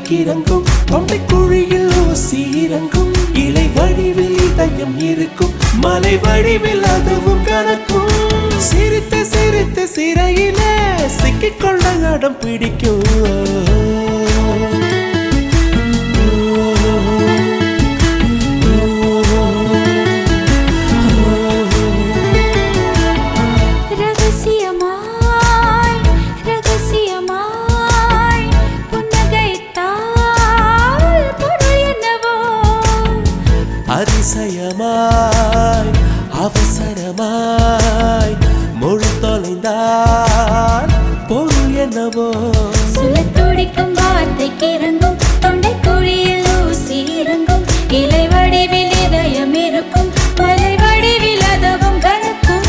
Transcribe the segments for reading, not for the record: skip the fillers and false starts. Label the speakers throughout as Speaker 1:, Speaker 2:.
Speaker 1: கிறங்கும் தொண்டை குழியில் ஊசி இறங்கும் இலை வடிவில் இதயம் இருக்கும் மலை வடிவில் அதுவும் கணக்கும் சிரித்து சிரித்து சிறையில சிக்கிக்கொள்ள அடம் பிடிக்கும் அதிசயமாய் அவசரமாய் மொழி தொலைந்தால் பொருள் என்னவோ
Speaker 2: சுழத்துடிக்கும் வார்த்தைக்கு இறங்கும் தொண்டை குழியில் ஊசி இறங்கும் இலை வடிவில் இதயம் இருக்கும் மலை வடிவில் அதுவும் கணக்கும்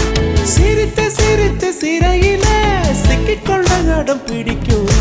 Speaker 1: சிரித்து சிரித்து சிறையில சிக்கிக்கொள்ள அடம் பிடிக்கும்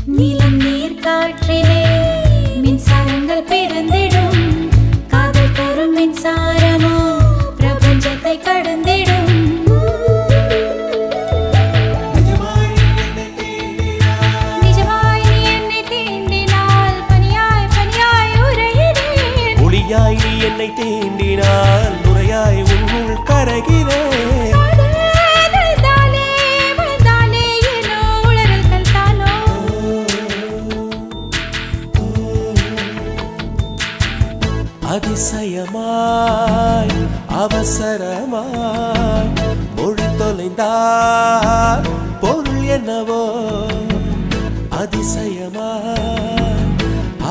Speaker 2: நீலம் நீர் காற்றிலே மின்சாரங்கள் பிறந்திடும் காதல் தரும் மின்சாரமோ பிரபஞ்சத்தை கடந்திடும் நிஜமாய் நீ என்னை தீண்டினால் பனியாய் பனியாய் உறைகிறேன்
Speaker 1: ஒளியாய் நீ என்னை தீண்டினால் நுரையாய் உன்னுள் கரைகிறேன் அதிசயமாய் அவசரமாய் மொழி தொலைந்தால் பொருள் என்னவோ அதிசயமாய்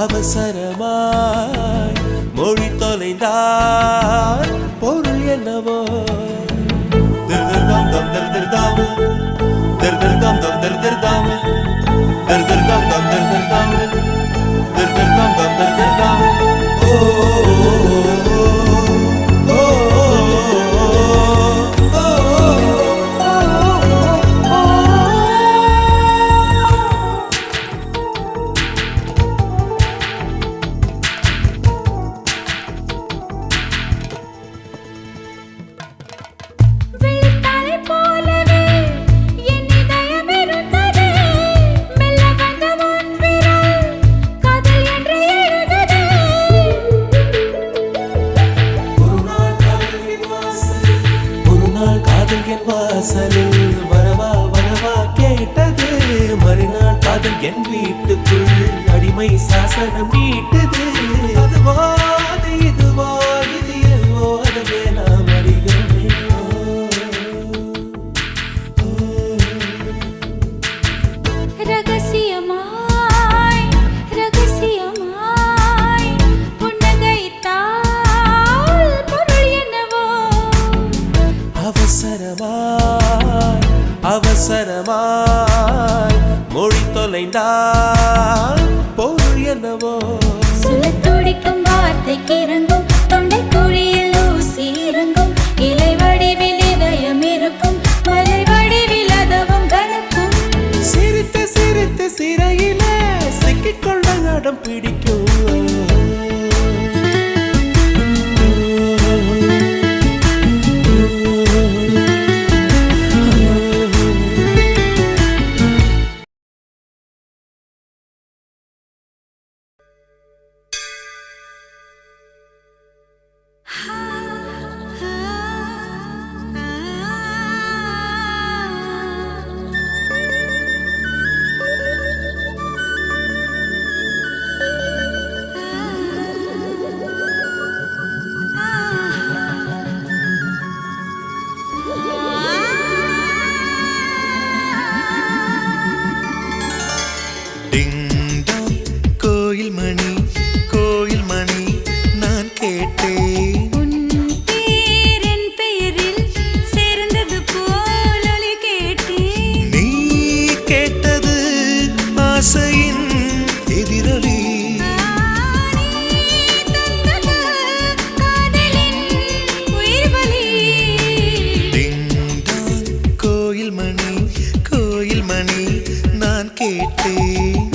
Speaker 1: அவசரமாய் மொழி தொலைந்தால் பொருள் என்னவோ திருதிர்தம் தம் திருதிர்தம் திருதிர்தம் தம் திருதிர்தம் திருதிர்தம் தம் திருதிர்தம் திருதிர்தம் தம் திருதிர்தம் வாசலில் வரவா வரவா கேட்டது மறுநாள் காதல் என் வீட்டுக்குள் அடிமை சாசனம் நீட்டது அதுவோ அது இதுவோ இது எல்லோ அதுவே நாம் அறிகிறோமே
Speaker 2: ரகசியமாய் ரகசியமாய் புன்னகைத்தால் பொருள் என்னவோ
Speaker 1: அவசரமாய் அவசரமாய் மொழி தொலைந்தால் பொருள் என்னவோ
Speaker 2: சுழத்துடிக்கும் வார்த்தைக்கு இறங்கும் தொண்டை குழியில் ஊசி இறங்கும் இலை வடிவில் இதயம் இருக்கும் மலை வடிவில் அதுவும் கணக்கும்
Speaker 1: சிரித்து சிரித்து சிறையில சிக்கிக்கொள்ள அடம் பிடிக்கும்
Speaker 3: ஆசையின் எதிரொலி கோயில் மணி கோயில் மணி நான் கேட்டேன்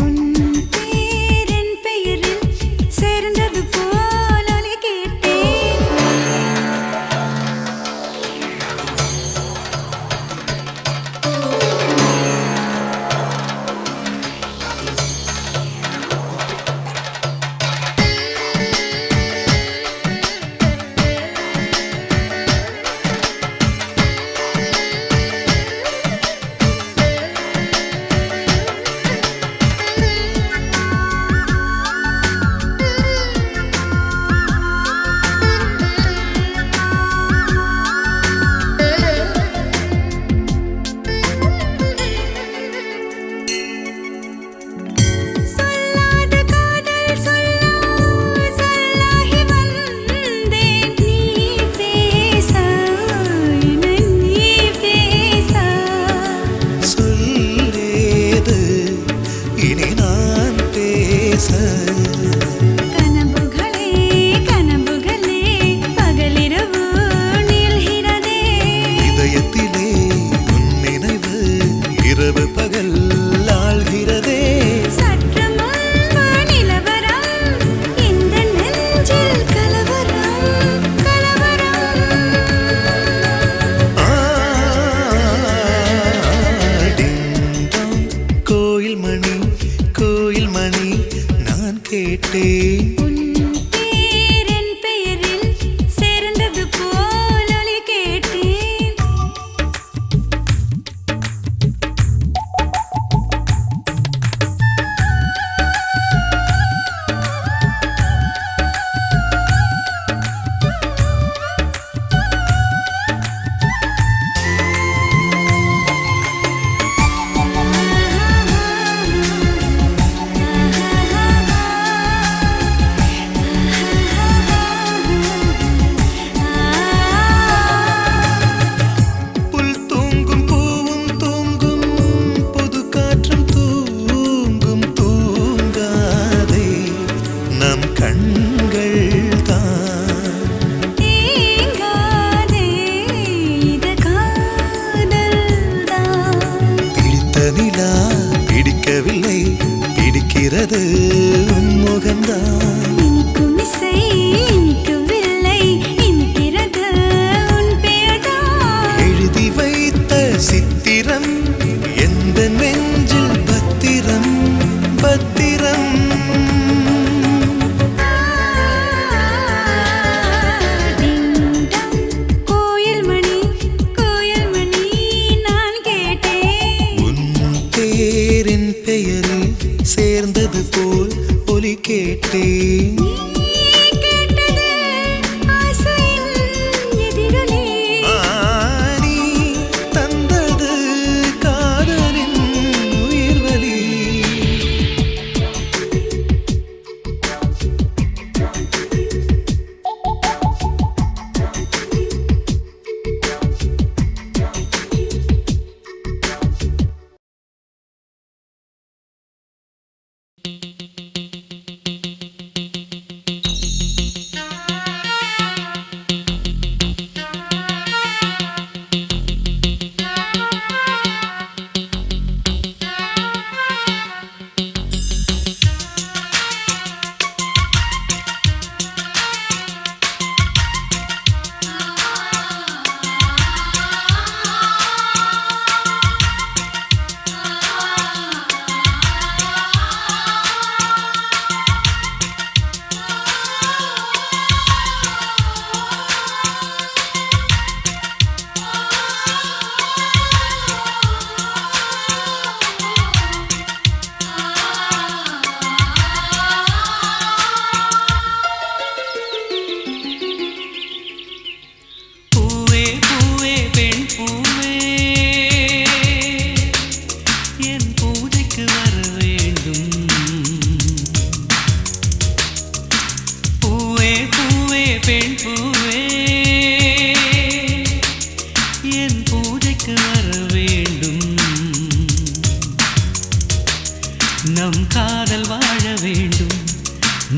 Speaker 4: நம் காதல் வாழ வேண்டும்,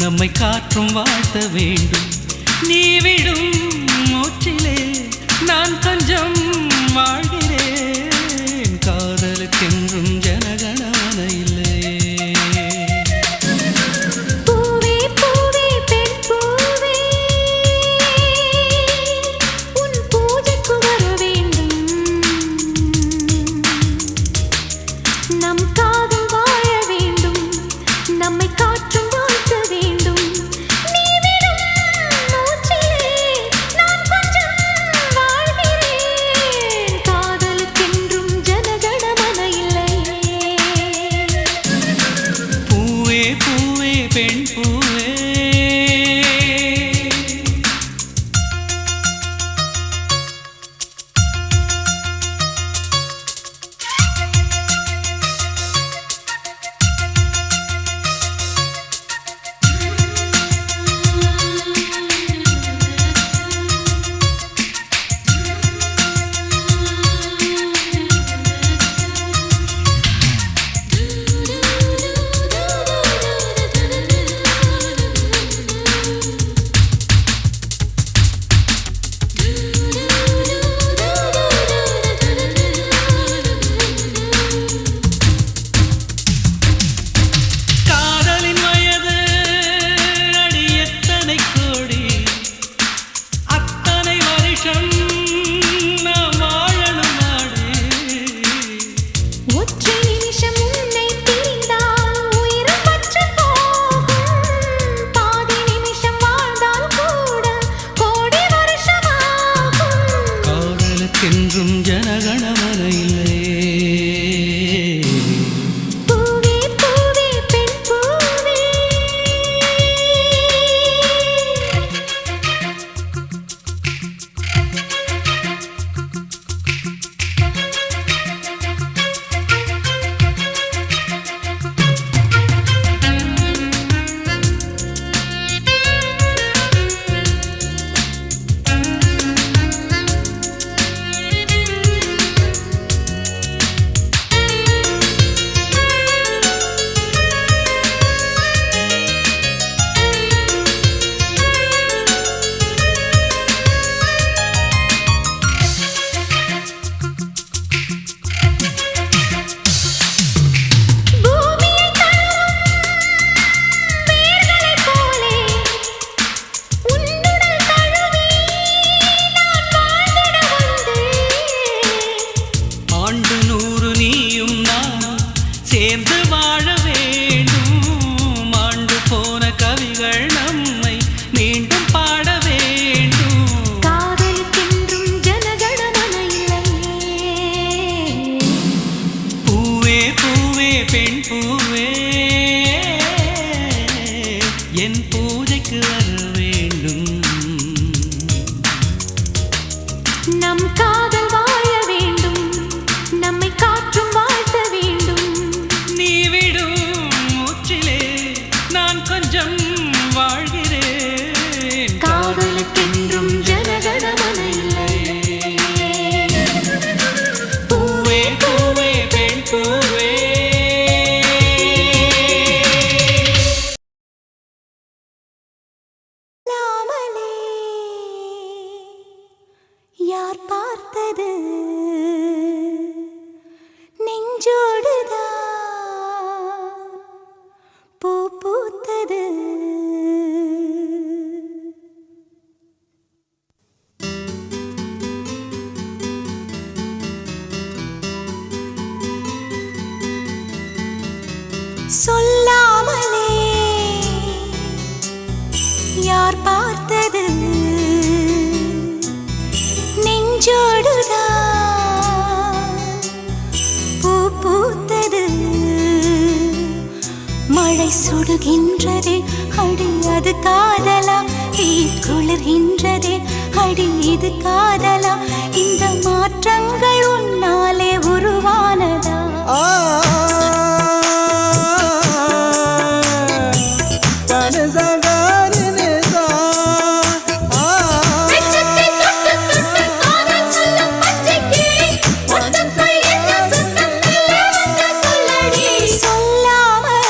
Speaker 4: நம்மை காற்றும் வாழ்த்த வேண்டும். நீ விடும் மூச்சிலே நான் கொஞ்சம் வாழ்கிறேன். காதலுக்கென்றும் ஜனகணமன இல்லை.
Speaker 2: பூவே பூவே பெண் பூவே, உன் பூஜைக்கு வர வேண்டும். நம் காதல் வாழ வேண்டும், நம்மை காற்றும் வாழ்த்த வேண்டும். நீ விடும் மூச்சிலே நான் கொஞ்சம் வாழ்கிறேன். காதலுக்கென்றும் ஜனகணமன இல்லை.
Speaker 4: பூவே பூவே பெண் பூவே. காதலின் வயது அடி எத்தனை கோடி, அத்தனை வருஷம் நாம் வாழணும் நாடு.
Speaker 2: ஒற்றை நிமிஷம் உன்னை பிரிந்தால் உயிர் பற்று போகும். பாதி நிமிஷம் வாழ்ந்தால் கூட கோடி வருஷமாகும்.
Speaker 4: காதலுக்கென்றும் ஜனகணமன இல்லை.
Speaker 2: பூவே பூவே பெண் பூவே. பூமியை தழுவும் வேர்களைப் போலே உன்னுடல் தழுவி நான் வாழ்ந்திட வந்தேன்.
Speaker 4: ஆண்டு 100 நீயும் நானும் சேர்ந்து வாழ வேண்டும். ஆண்டு போன கவிகள் நம்மை மீண்டும் பாட வேண்டும்.
Speaker 2: காதலுக்கென்றும் ஜனகணமன இல்லை.
Speaker 4: பூவே பூவே பெண் பூவே, என் பூஜைக்கு வர வேண்டும்.
Speaker 2: நம் காதல் வாழ வேண்டும், நம்மை காற்றும் வாழ்த்த வேண்டும்.
Speaker 4: நீ விடும் மூச்சிலே நான் கொஞ்சம் வாழ்கிறேன்.
Speaker 2: காதலுக்கென்றும் ஜனகணமன இல்லை.
Speaker 4: பூவே பூவே பெண் பூவே.
Speaker 2: சொல்லாமலே யார் பார்த்தது நெஞ்சோடுதான் பூ பூத்தது. சொல்லாமலே யார் பார்த்தது நெஞ்சோடுதான் பூ பூத்தது. மழை சுடுகின்றதே அடி அது காதலா, தீ குளிர்கின்றதே அடி இது காதலா. இந்த மாற்றங்கள் உன்னாலே உருவானதா? சொல்லாமல்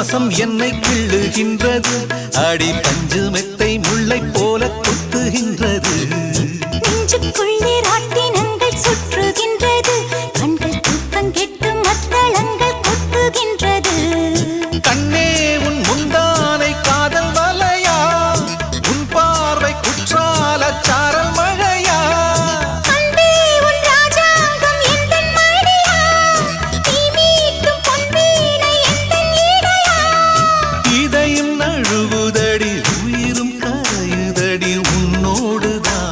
Speaker 3: வாசம் என்னை கிள்ளுகின்றது, அடி பஞ்சு மெத்தை முல்லை போல கொத்துகின்றது.
Speaker 2: நெஞ்சுக்குள்ளே ராட்டினங்கள் சுற்றுகின்றது, கண்கள் தூக்கம் கெட்டு மத்தளங்கள் கொட்டுகின்றது.
Speaker 3: கண்ணே உன் முந்தானை காதல் வலையா, உன் பார்வை குற்றால சாரல் மழையா.
Speaker 2: அன்பே உன் ராஜாங்கம் எந்தன் மடியா, நீ மீட்டும் பொன்வீணை எந்தன் இடையா.
Speaker 3: இதயம் நழுவுதடி, உயிரும் கரையுதடி உன்னோடுதான்.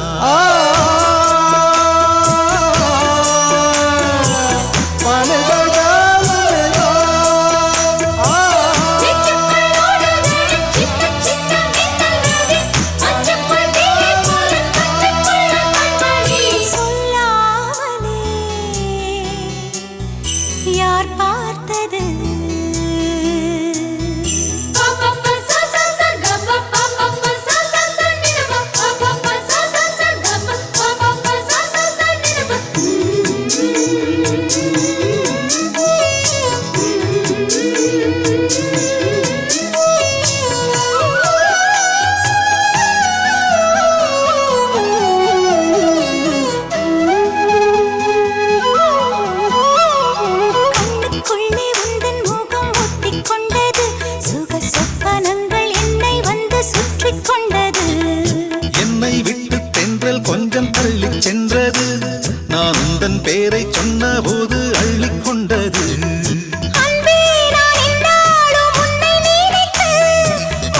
Speaker 2: யார் பார்த்தது கண்ணுக்குள்ளே உந்தன் முகம் ஒட்டிக்கொண்டது, சுக சொப்பனங்கள் என்னை வந்து சுற்றிக் கொண்டது.
Speaker 3: என்னை விட்டு தென்றல் கொஞ்சம் தள்ளி சென்றது, நான் உந்தன் பேரை சொன்ன போது அள்ளிக் கொண்டது.
Speaker 2: அன்பே நான் என்னாலும் உன்னை நினைத்து,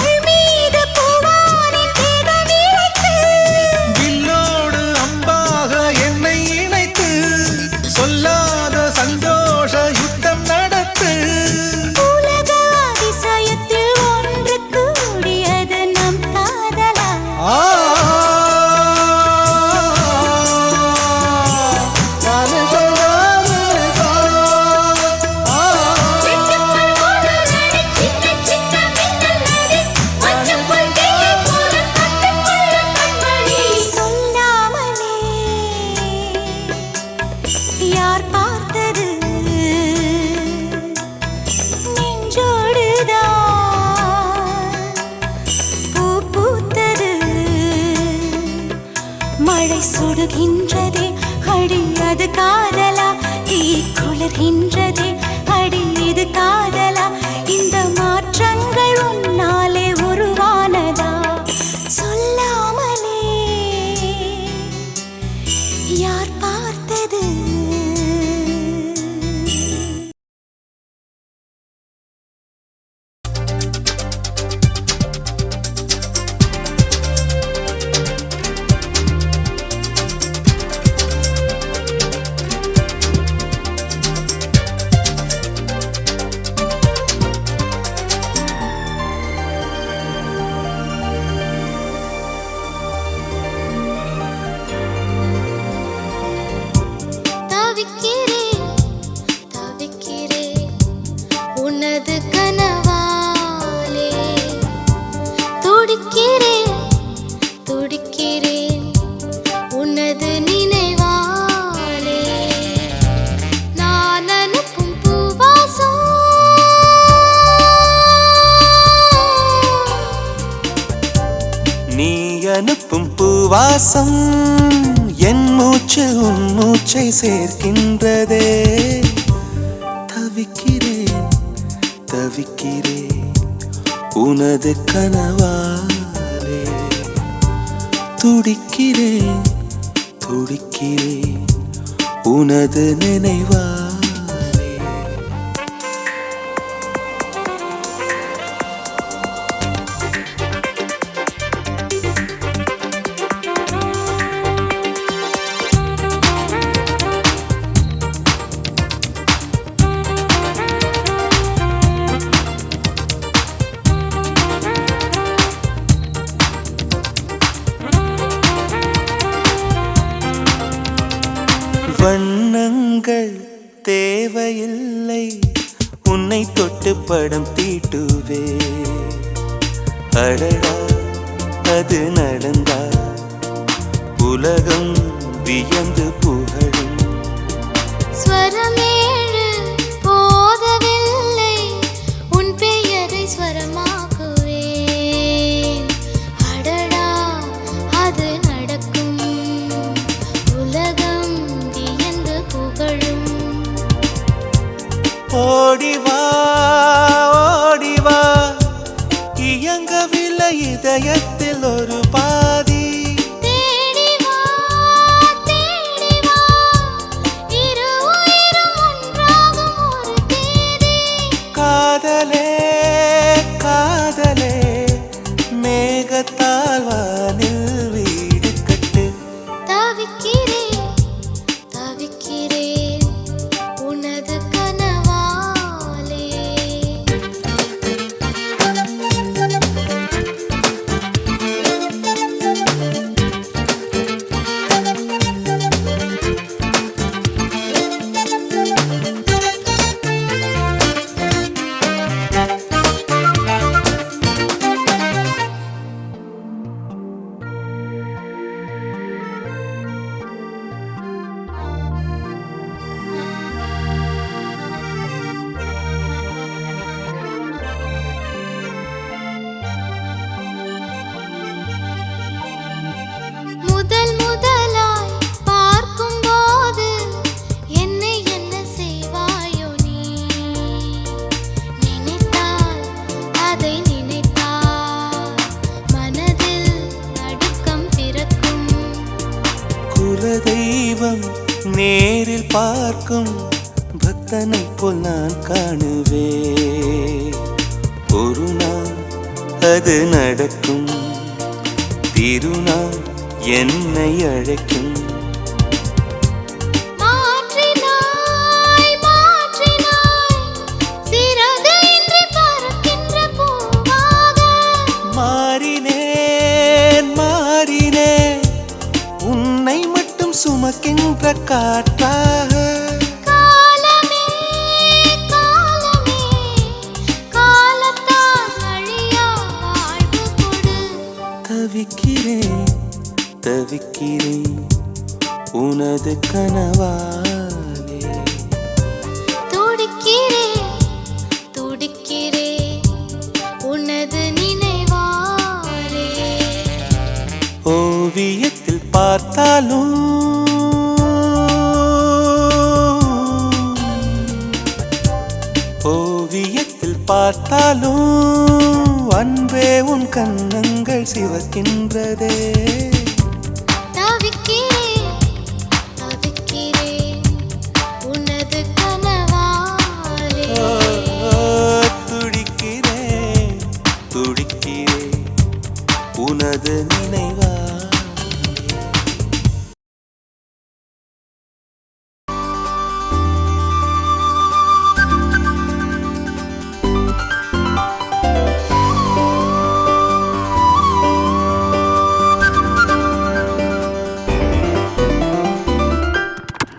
Speaker 2: உள் மீது பூவானின் தேகம் இழைத்து.
Speaker 3: வில்லோடு அம்பாக என்னை இணைத்து, சொல்லாத சந்தோஷ யுத்தம் நடத்து.
Speaker 2: உலக அதிசயத்தில் ஒன்று கூடியது நம் காதலா. சொல்லாமலே யார் பார்த்தது, நெஞ்சோடுதான் பூ பூத்தது. மழை சுடுகின்றதே, அடி அது காதலா. தீ குளிர்கின்றதே, அடி இது காதலா. இந்த மாற்றங்கள் உன்னாலே உருவானதா. சொல்லாமலே யார் பார்த்தது. தவிக்கிறேன் தவிக்கிறேன் உனது கனவாலே, துடிக்கிறேன் துடிக்கிறேன் உனது நினைவாலே. நான் அனுப்பும் பூவாசம்
Speaker 1: நீ அனுப்பும் பூவாசம் என் மூச்சு உன் மூச்சை சேர்க்கின்றதே. தவிக்கிறேன் தவிக்கிறேன் உனது கனவாலே, துடிக்கிறேன் துடிக்கிறேன் உனது நினைவாலே. வண்ணங்கள் தேவையில்லை, உன்னை தொட்டு படம் தீட்டுவே. அடடா அது நடந்தா உலகம் வியந்து புகழும்.
Speaker 2: ஸ்வரமேழு போதவில்லை, உன் பெயர்
Speaker 1: ஓடிவா ஓடிவா இயங்கவில்லை இதயத்தில் ஒரு பாதி
Speaker 2: தேடி வா இரு உயிரும் ஒன்றாகும் ஒரு தேதி
Speaker 1: காதலே காதலே மேகத்தால் வானில் வீடு கட்டு
Speaker 2: தவிக்கிறேன் தவிக்கிறேன் உனது கனவாலே முதல் முதலாய் பார்க்கும்போது என்னை என்ன செய்வாயோ நீ நினைத்தால் அதை நினைத்தால் மனதில் நடுக்கம் பிறக்கும்
Speaker 1: குலதெய்வம் நேரில் பார்க்கும் பக்தனை போல் நான் காணுவே ஒரு நாள் அது நடக்கும் திருநாள் என்னை அழைக்கும்
Speaker 2: மாற்றினாய் சிறகு இன்றி பறக்கின்ற பூவாக
Speaker 1: மாறினேன் உன்னை மட்டும் சுமக்கின்ற காற்றாக
Speaker 2: காலமே காலத்தால் அழியா வாழ்வு கொடு
Speaker 1: தவிக்கிறேன் உனது கனவாலே
Speaker 2: துடிக்கிறேன் உனது நினைவாலே
Speaker 1: ஓவியத்தில் பார்த்தாலும் அன்பே உன் கண்ணங்கள் சிவக்கின்றதே
Speaker 2: தவிக்கிறேன் உனது கனவாலே
Speaker 1: துடிக்கிறேன் உனது நினைவா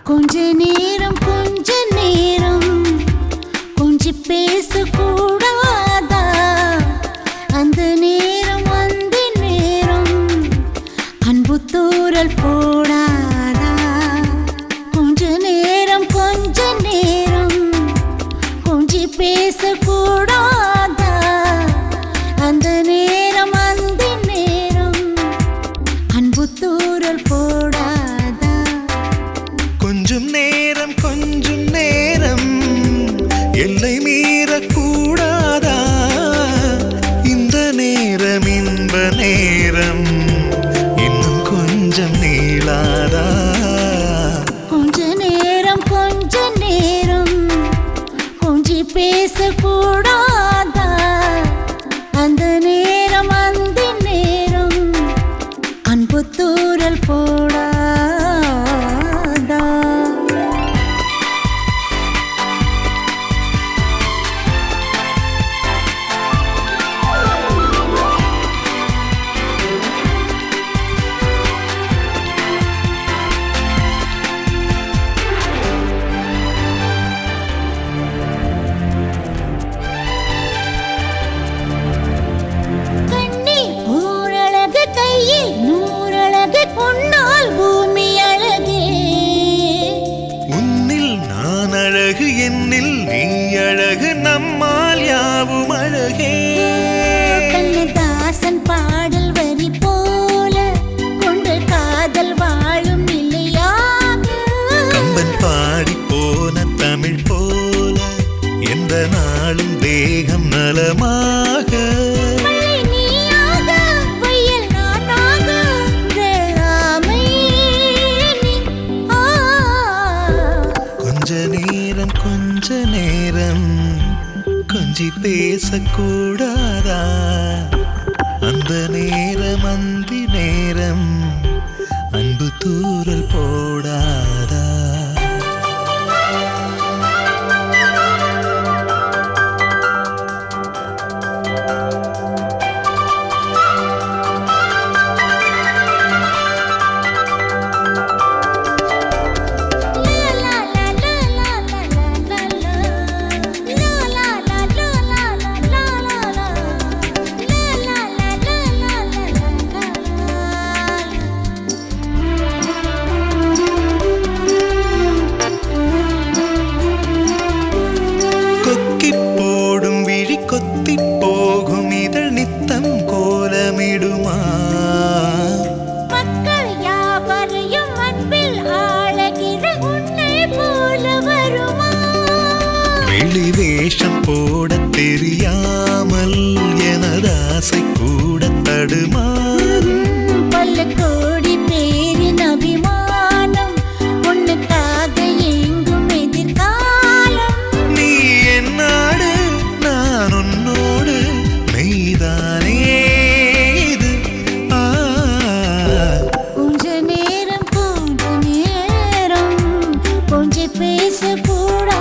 Speaker 2: கொஞ்ச நேரம் கொஞ்சி பேசக்கூடாதா அந்த நேரம் அன்பு தூரல் போடாதா கொஞ்ச நேரம் கொஞ்சி பேசக்கூடாதா அந்த நேரம் அன்பு தூரல் போடாதா
Speaker 3: கொஞ்சம் நேரம் எல்லை மீறக்கூடாதா இந்த நேரம் இன்ப நேரம் இன்னும் கொஞ்சம் நீளாதா
Speaker 2: கொஞ்ச நேரம் கொஞ்சி பேசக்கூடாதா அந்த நேரம் அன்பு தூரல் போடாதா உன்னால் பூமி அழகே
Speaker 3: உன்னில் நான் அழகு என்னில் நீ அழகு நம்மால் யாவும் அழகே
Speaker 2: கண்ணதாசன் பாடல் வரி போல கொண்டு காதல் வாழும் நிலையாக
Speaker 3: கம்பன் பாடி போன தமிழ் போல கொஞ்ச நேரம் கொஞ்சி பேசக்கூடாதா அந்த நேரம் அந்தி நேரம் அன்பு தூரல் போடாதா வேஷம் போட தெரியாமல் எனது ஆசை கூட தடுமாறும்
Speaker 2: பல கோடி பேரின் அபிமானம் உன்னுக்காக எங்கும் எதிர்காலம்
Speaker 3: நீ என்னாடு நான் உன்னோடு மெய்தானே இது
Speaker 2: கொஞ்ச நேரம் கொஞ்சம் பேசக்கூடா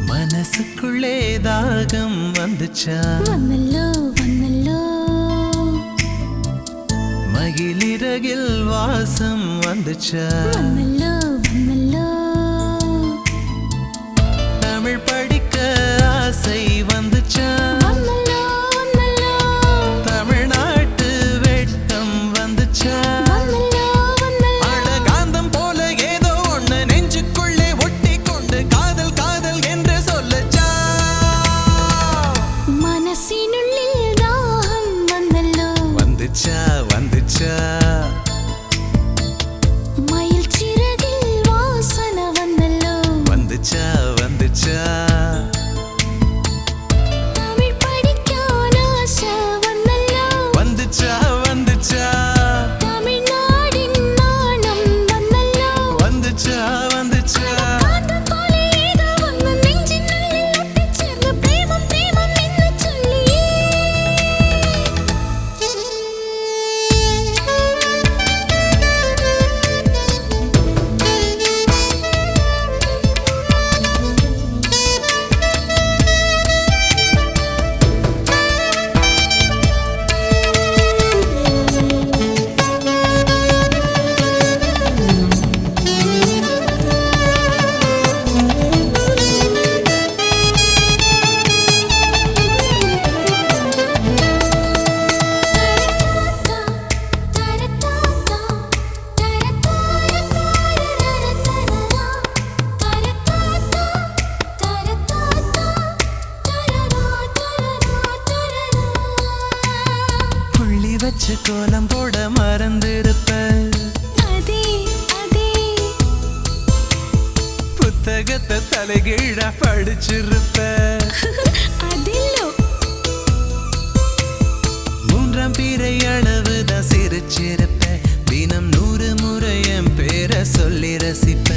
Speaker 3: மனசுக்குள்ளே தாகம் வந்துச்சா
Speaker 2: வந்தல்லோ வந்தல்லோ
Speaker 3: மகிழிறகில் வாசம் வந்துச்சா
Speaker 2: வந்தல்லோ வந்தல்லோ
Speaker 3: தமிழ் படிக்க ஆசை வந்துச்சா
Speaker 2: வந்தல்லோ வந்தல்லோ
Speaker 3: தமிழ்நாட்டு வெட்கம் வந்துச்சா
Speaker 2: வந்தல்லோ வந்தல்லோ
Speaker 3: அழகாந்தம் போல ஏதோ ஒண்ணு நெஞ்சுக்குள்ளே ஒட்டி கொண்டு காதல் காதல் என்று சொல்லச்சா
Speaker 2: மனசினுள்ளில் தாகம் வந்தல்லோ
Speaker 3: வந்துச்சா வந்துச்சா
Speaker 2: மயில் சிறகில் வாசனை வந்தல்லோ
Speaker 3: வந்துச்சா வந்துச்சா
Speaker 2: தமிழ் படிக்க ஆசை வந்தல்லோ
Speaker 3: வந்துச்சா வந்துச்சா
Speaker 2: தமிழ்நாடின் நாணம் வந்தல்லோ
Speaker 3: வந்துச்சா வந்துச்சா
Speaker 2: காந்தம் போல ஏதோ ஒன்று நெஞ்சினுள்ளில் ஒட்டிச் சேர்ந்து பிரேமம் பிரேமம் என்று சொல்லி
Speaker 3: புள்ளி வச்சு கோலம் போட மறந்திருப்ப
Speaker 2: அதே அதே
Speaker 3: புத்தகத்தை தலைகீழ படிச்சிருப்ப
Speaker 2: அதில்லோ
Speaker 3: மூன்றாம் பிறை அளவுதான் சிரிச்சிருப்ப தினம் 100 முறை என் பேரை சொல்லி ரசிப்ப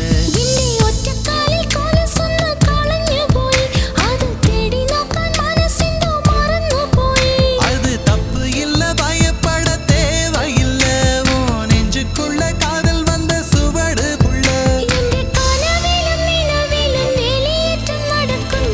Speaker 2: இன்னி ஒற்ற காலில் கோலம் சொன்ன காலஞ்சு போய் அது தேடி நோக்கான் மனசிந்தோ மறந்து போய்
Speaker 3: அது தப்பு இல்ல பயப்பட தேவையில்ல உன் நெஞ்சுக்குள்ள காதல் வந்த சுவடு புள்ள
Speaker 2: என்ற கனவிலும் நிலவிலும் வெளியேற்றம் நடக்கும்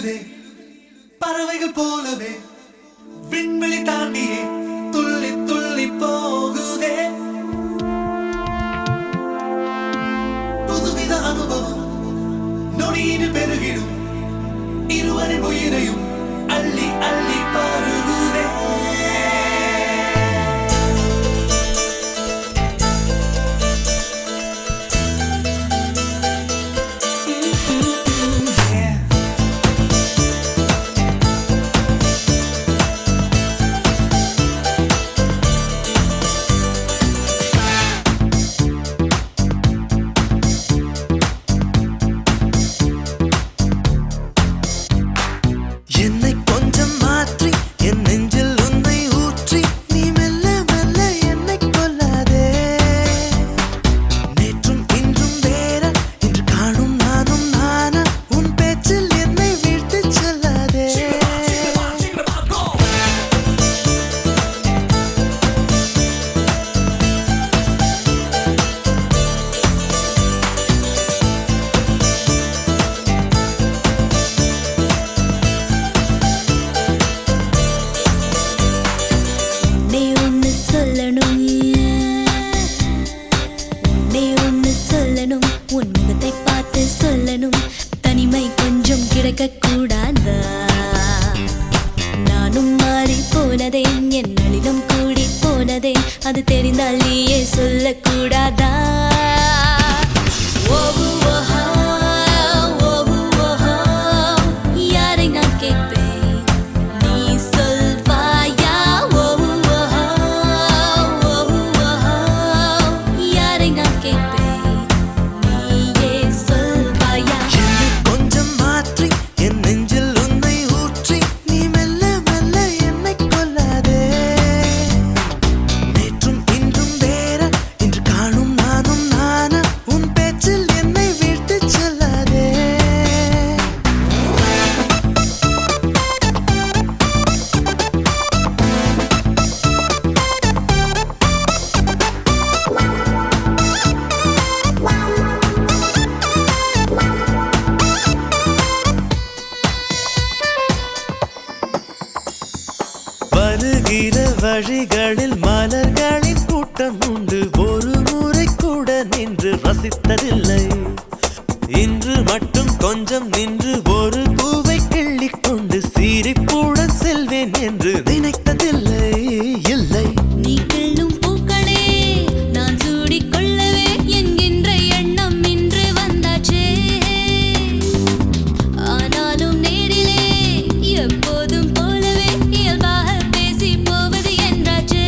Speaker 3: இழுதே பறவைகள் போலவே விண்வெளி தாண்டியே துள்ளி துள்ளி போகுதே புதுவித அனுபவம் நொடியில் பெருகிடும் இருவரின் உயிரையும் அள்ளி அள்ளி பருகுதே என்னை கொஞ்சம் மாற்றி என் நெஞ்சில் உன்னை ஊற்றி நீ மெல்ல மெல்ல என்னை கொல்லாதே நேற்றும் இன்றும் வேற இன்று காணும் நானும் நானா உன் பேச்சில் என்னை வீழ்த்து சொல்லாதே
Speaker 2: நீ ஒன்னு சொல்லணும் நீ ஒன்னு சொல்லணும் உன் முகத்தை பார்த்து சொல்லணும் தனிமை கொஞ்சம் கிடைக்க கூடாதா நானும் மாறி போனதே என் நளினம் கூடி போனதே அது தெரிந்தால் நீயே சொல்லக்கூடாதா ஓஹோ ஓஹோ ஓஹோ ஓஹோ யாரை நான் கேட்பேன் நீ சொல்வாயா ஓஹோ ஓஹோ ஓஹோ ஓஹோ யாரை நான் கேட்பேன் நீயே சொல்வாயா
Speaker 3: என்னை கொஞ்சம் மாற்றி என் நெஞ்சில் உன்னை ஊற்றி நீ மெல்ல மெல்ல என்னை கொல்லாதே நேற்றும் இன்றும் வேற இன்று காணும் நானும் நானா உன் பேச்சில் என்னை வீழ்த்து சொல்லாதே வருகிற வழிகளில் மலர்களின் கூட்டம் உண்டு ஒரு முறை கூட நின்று ரசித்ததில்லை இன்று மட்டும் கொஞ்சம் நின்று ஒரு பூவை கிள்ளிக் கொண்டு சிரிப்புடன் செல்வேன் என்று நினைத்ததில்லை இல்லை
Speaker 2: நீ கிள்ளும் பூக்களே நான் சூடிக் கொள்ளவே என்கின்ற எண்ணம் இன்று வந்தாச்சே ஆனாலும் நேரிலே எப்போதும் போலவே இயல்பாக பேசி போவது என்றாச்சே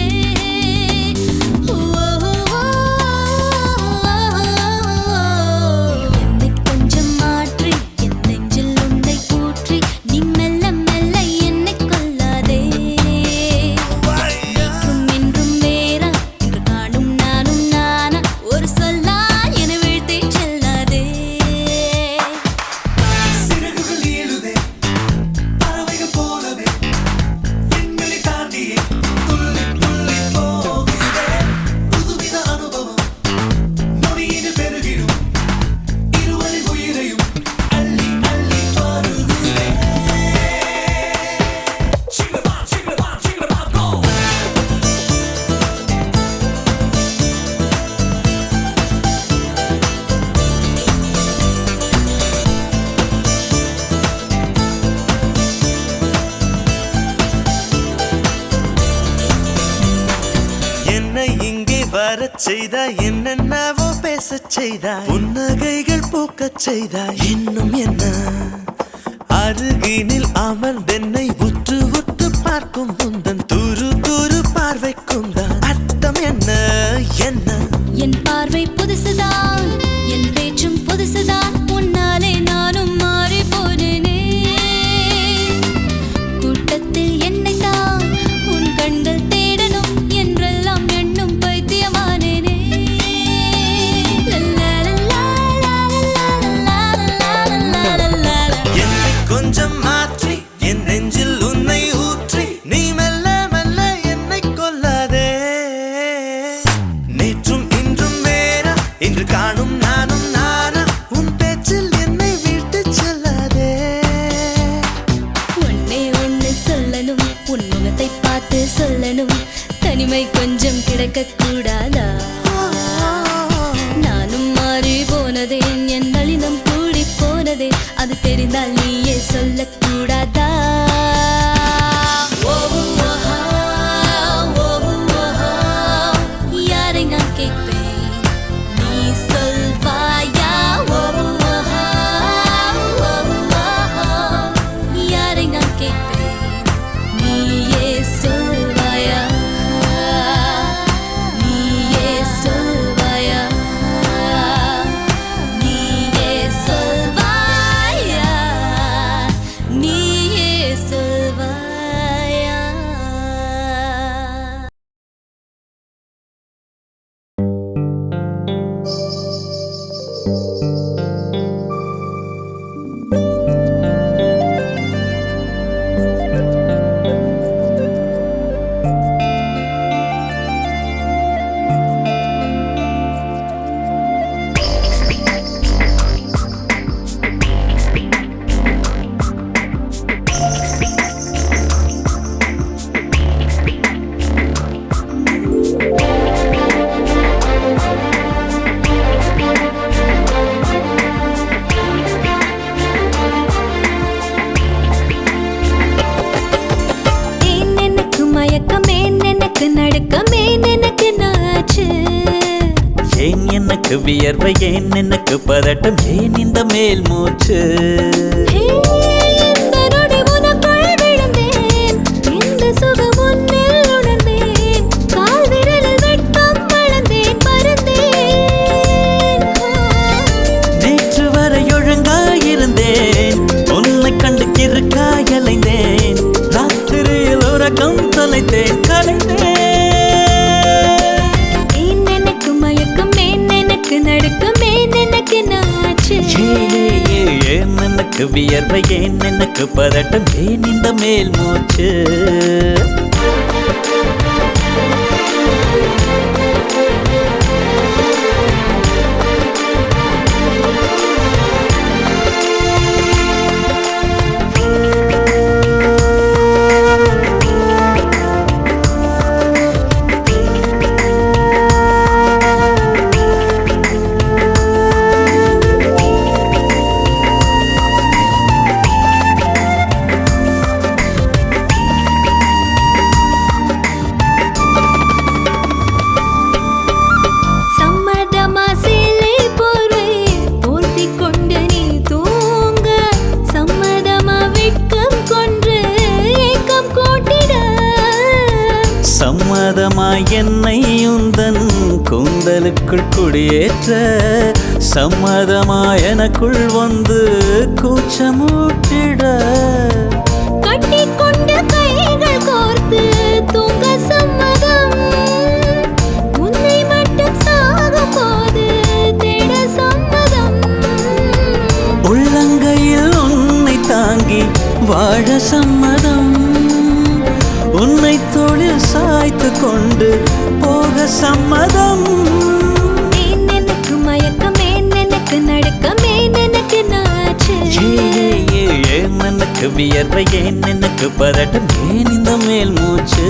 Speaker 2: என்னை கொஞ்சம் மாற்றி என் நெஞ்சில் உன்னை ஊற்றி நீ மெல்ல மெல்ல என்னை கொல்லாதே நேற்றும் இன்றும் வேற இன்று காணும் நானும் நானா ஒரு சொல்லால் என வீழ்த்தி செல்லாதே
Speaker 3: சிறகுகள் ஏழுதே பறவைகள் போலவே விண்வெளி தாண்டியே துள்ளி துள்ளி போகுதே புதுவித அனுபவம் நொடியில் பெருகிடும் இருவரின் உயிரையும் அள்ளி அள்ளி பருகுதே என்னை இங்கே வரச் செய்தாய் என்னென்னவோ பேசச் செய்தாய் புன்னகைகள் பூக்கச் செய்தாய் இன்னும் என்ன அருகினில் அமர்ந்தென்னை உற்று உற்று பார்க்கும் உந்தன் துரு துரு பார்வைக்கும் தான் அர்த்தம் என்ன என்ன
Speaker 2: என் பார்வை புதுசுதான் என் பேச்சும் புதுசுதான் உன்னாலே நானும் மாறி போனேனே கூட்டத்தில் என்னை தான் உன் கண்கள் தேடணும் என்றெல்லாம் எண்ணும் பைத்தியமானேனே
Speaker 3: என்னை கொஞ்சம் மாற்றி என் நெஞ்சில் உன்னை ஊற்றி நீ மெல்ல
Speaker 2: அது தெரிந்தால் நீயே சொல்லக்கூடாதா? யாரை நான் கேட்பேன், நீ சொல்வாயா? யாரை நான் கேட்பேன், நீயே சொல்வாயா? நீயே சொல்வாயா? நீயே சொல்வாயா? நீயே சொல்வாயா? ஏன் எனக்கு மயக்கம், ஏன் எனக்கு நடுக்கம், ஏன் எனக்கு நாச்சு?
Speaker 5: ஏன் எனக்கு வியர்வை, ஏன் எனக்கு பதட்டம், ஏன் இந்த மேல் மூச்சு?
Speaker 2: ஹே, இந்த நொடி உனக்குள் விழுந்தேன், இந்த சுகம் உன்னில் உணர்ந்தேன், கால் விரலில் வெட்கம் வளர்ந்தேன், பறந்தேன்.
Speaker 5: நேற்று வரை ஒழுங்காயிருந்தேன், உன்னை கண்டு கிறுக்காய் அலைந்தேன், ராத்திரியில் உறக்கம் தொலைத்தேன், கலைந்தேன்.
Speaker 2: ஏன் எனக்கு மயக்கம், ஏன் எனக்கு நடுக்கம், ஏன் எனக்கு நாச்சு?
Speaker 5: ஏன் எனக்கு வியர்வை, ஏன் எனக்கு பதட்டம், ஏன் இந்த மேல் மூச்சு?
Speaker 2: சம்மதமா சேலை போர்வை போர்த்திக் கொண்டு நீ தூங்க, சம்மதமா வெட்கம் கொன்று ஏக்கம் கூட்டிட,
Speaker 5: சம்மதமாய் என்னை உந்தன் கூந்தலுக்குள் குடியேற்ற, சம்மதமாய் எனக்குள் வந்து கூச்சமூட்டிட.
Speaker 2: கட்டிக்கொண்ட கைகள் கோர்த்து தூங்க சம்மதம், உன்னை மட்டும் சாகும் போது தேட சம்மதம்.
Speaker 5: உள்ளங்கையில் உன்னை தாங்கி வாழ சம்மதம், உன்னை தோளில் சாய்த்து கொண்டு போக சம்மதம்.
Speaker 2: ஏன் எனக்கு மயக்கம், ஏன் எனக்கு நடுக்கம், ஏன் எனக்கு நாச்சு?
Speaker 5: ஏன் எனக்கு வியர்வை, ஏன் எனக்கு பதட்டம், ஏன் இந்த மேல் மூச்சு?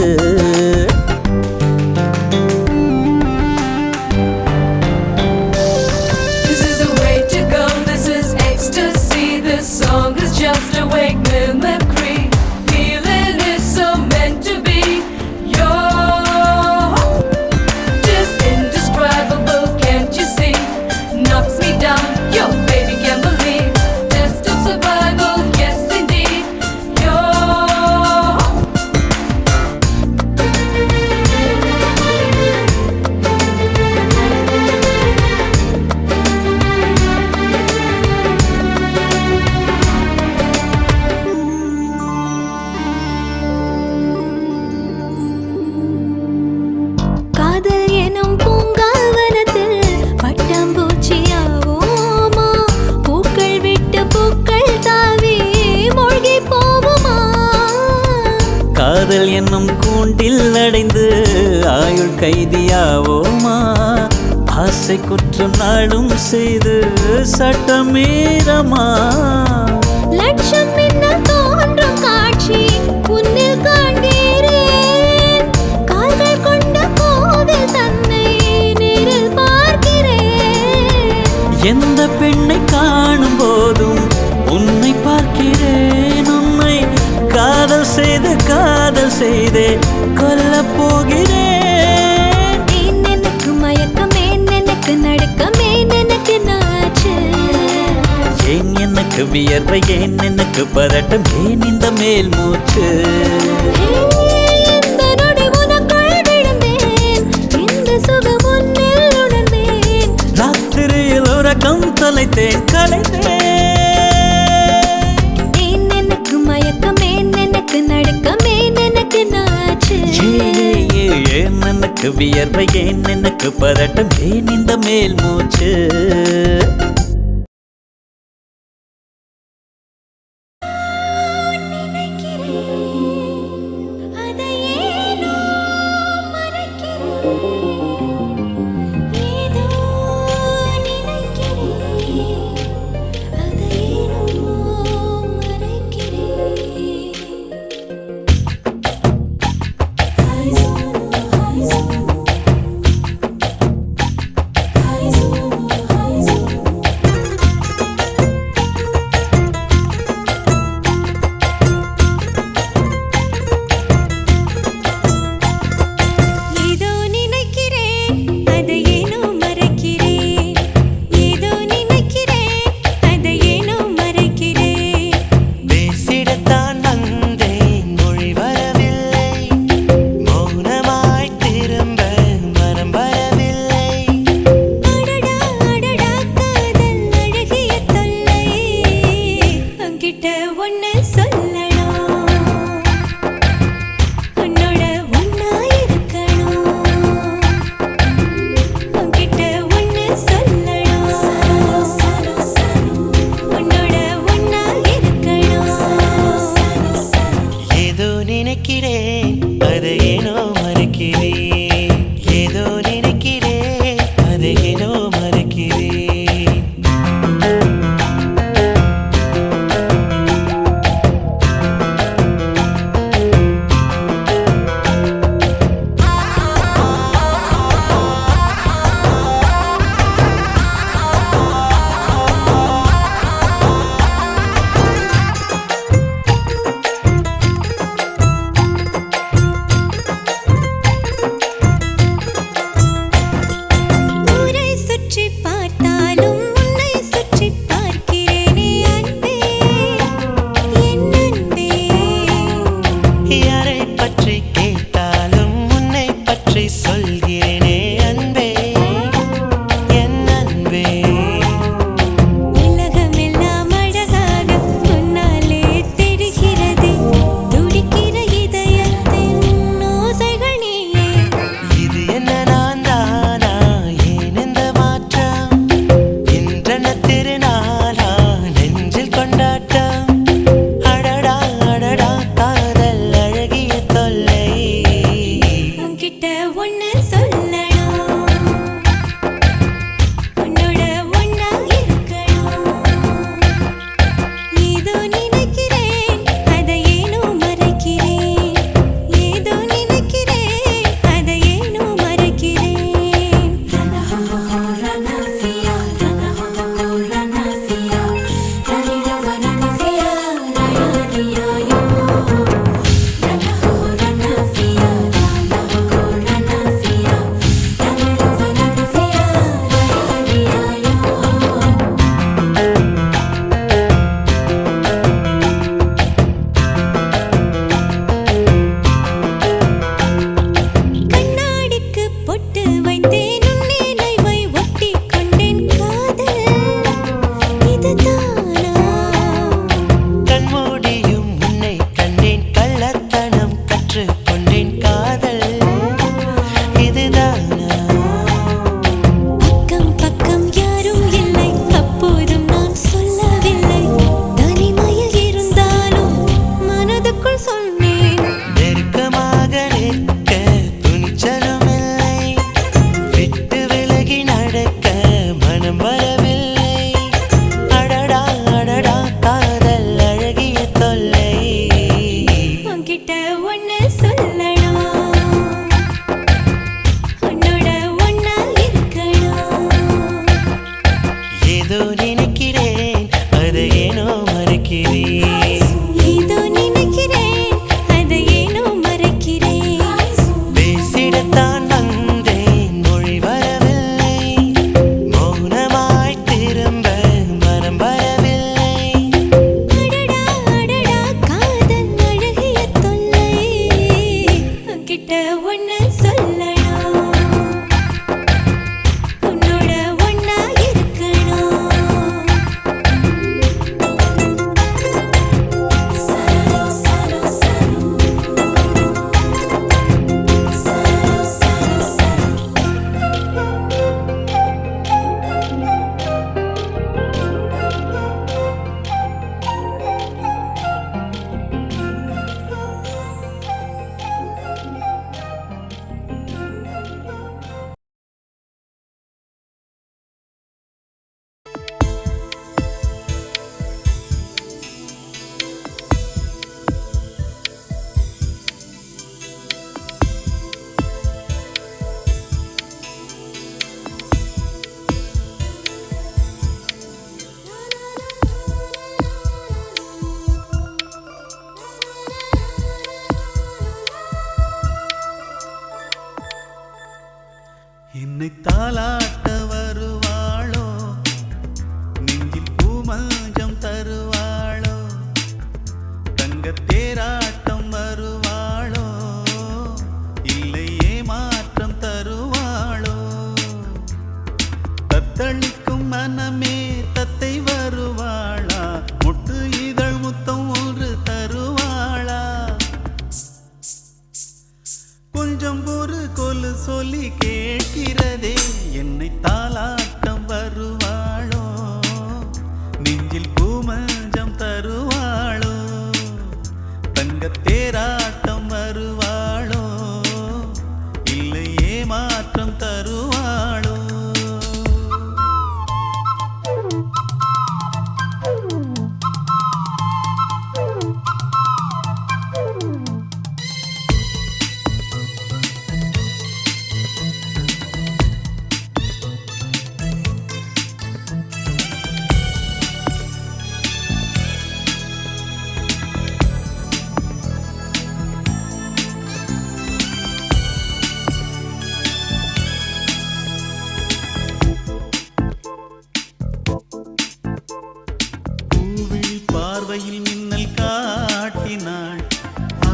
Speaker 6: This is the way to go, this is ecstasy. This song is just a wake mimicry. Feeling is so meant to be. You're just indescribable, can't you see? Knocks me down, your baby can't believe. Test of survival, yes indeed. You're
Speaker 2: காதல் எனும் பூங்காவனத்தில் பட்டாம்பூச்சியாவோமா, பூக்கள் விட்டு பூக்கள் தாவி மூழ்கி போவோமா?
Speaker 5: காதல் என்னும் கூண்டில் அடைந்து ஆயுள் கைதியாவோமா, ஆசை குற்றம் நாளும் செய்து சட்டமீறமா?
Speaker 2: லட்சம் மின்னல் தோன்றும் காட்சி உன்னில் காண்கிறேன், கால்கள் கொண்ட கோவில் தன்னை நேரில் பார்க்கிறேன்.
Speaker 5: எந்த பெண்ணை காணும் போதும் உன் செய்தே கொல்ல போகிறேன்.
Speaker 2: ஏன் எனக்கு மயக்கம், ஏன் எனக்கு நடுக்கம், ஏன் எனக்கு நாச்சு?
Speaker 5: ஏன் எனக்கு வியர்வை, ஏன் எனக்கு பதட்டம், ஏன் இந்த மேல் மூச்சு?
Speaker 2: இந்த நொடி உனக்குள் விழுந்தேன், இந்த சுகம் உன்னில் உணர்ந்தேன்.
Speaker 5: ராத்திரியில் உறக்கம் தொலைத்தேன், கலைந்தேன்.
Speaker 2: ஏன் எனக்கு மயக்கம், ஏன் எனக்கு நடுக்கம், ஏன் எனக்கு நாச்சு?
Speaker 5: ஏன் எனக்கு வியர்வை, ஏன் எனக்கு பதட்டம், ஏன் இந்த மேல் மூச்சு?
Speaker 3: பார்வையில் மின்னல் காட்டினாள்,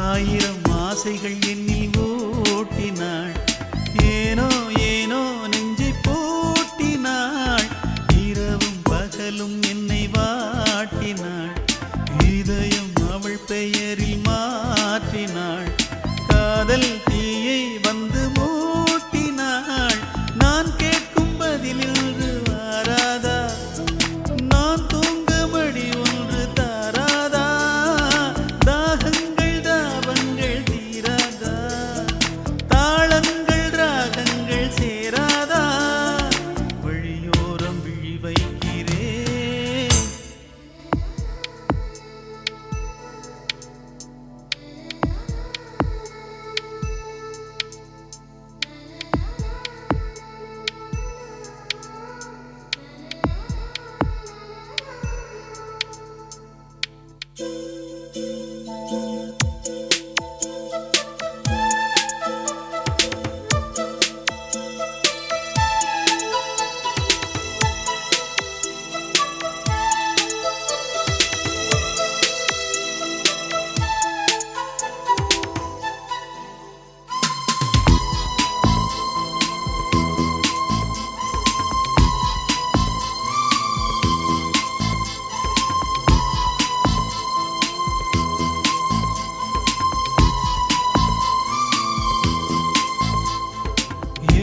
Speaker 3: ஆயிரம் ஆசைகள் என்னில் ஓட்டினாள், ஏனோ ஏனோ நெஞ்சை போட்டினாள், இரவும் பகலும் என்னை வாட்டினாள், இதயம் அவள் பெயரில் மாற்றினாள், காதல் தீயை வந்து மூட்டினாள், நான் கேட்கும் பதிலில் வாராதா, நான் தூங்கபடி ஒன்று தாராதா, தாகங்கள் தாபங்கள் தீராதா, தாளங்கள் ராகங்கள் சேராதா, வழியோரம் விழி வைக்கிறேன்.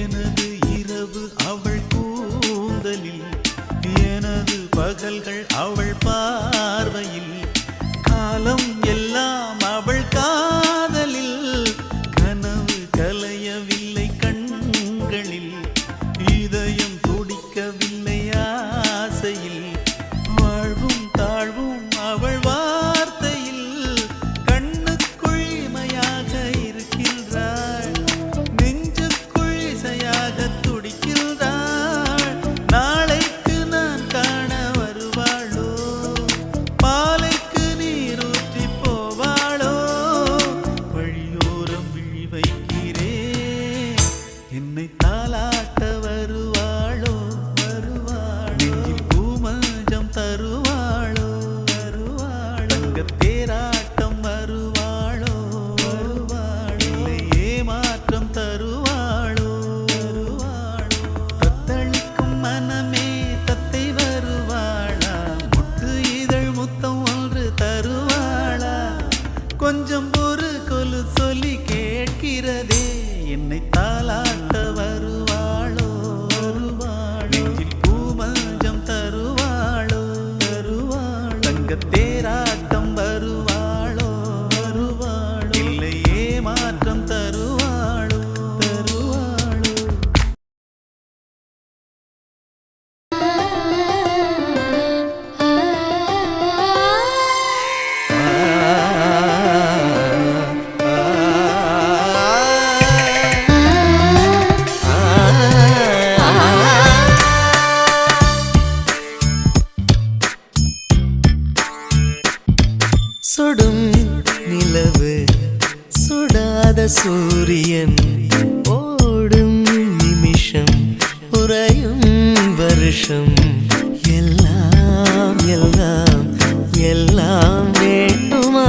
Speaker 3: எனது இரவு அவள் கூந்தலில், எனது பகல்கள் அவள் பார்வையில், காலம் எல்லாம் அவள் காதலில், கனவு கலையவில்லை கண்களில், இதயம் துடிக்கவில்லை ஆசையில், வாழ்வும் தாழ்வும் அவள் வார்த்தையில், கண்ணுக்குள் இமையாக இருக்கின்றாள், நெஞ்சுக்குள் இசையாக துடிக்கின்றாள், நாளைக்கு நான் காண வருவாளோ, பாலைக்கு நீரூற்றி போவாளோ, வழியோரம் விழி வைக்கிறேன், என்னை தாலாட்ட வருவாளோ, நெஞ்சில் பூமஞ்சம் தருவாளோ, தங்கத் தேராட்டம் வருவாளோ, இல்லை ஏமாற்றம் தருவாளோ, தத்தளிக்கும் மனமே தத்தை வருவாளா, முட்டு இதழ் முத்தம் ஒன்று தருவாளா, கொஞ்சம் ஒரு கொலு சொல்லி கேட்கிறதே, என்னை தாலாட்ட வருவாளோ, நெஞ்சில் பூமஞ்சம் தருவாளோ, தங்கத் தேராட்டம் வருவாளோ, இல்லை ஏமாற்றம் தருவாளோ.
Speaker 1: சுடும் நிலவு சுடாத சூரியன், ஓடும் நிமிஷம் உறையும் வருஷம், எல்லாம் எல்லாம் எல்லாம் வேண்டுமா,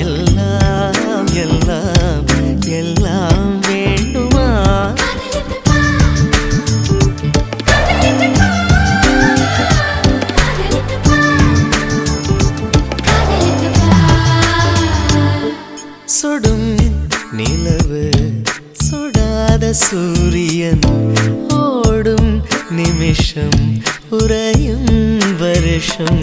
Speaker 1: எல்லாம் எல்லாம் எல்லாம் வேண்டுமா, சுடும் நிலவு சுடாத சூரியன், ஓடும் நிமிஷம் உறையும் வருஷம்,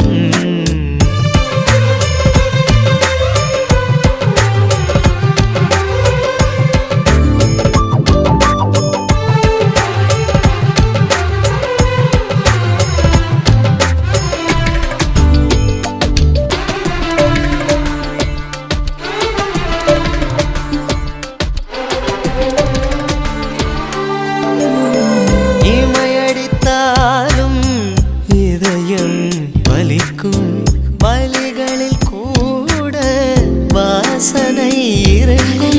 Speaker 1: இமையடித்தாலும் இதயம் வலிக்கும், வலிகளில் கூட வாசனை இறங்கும்,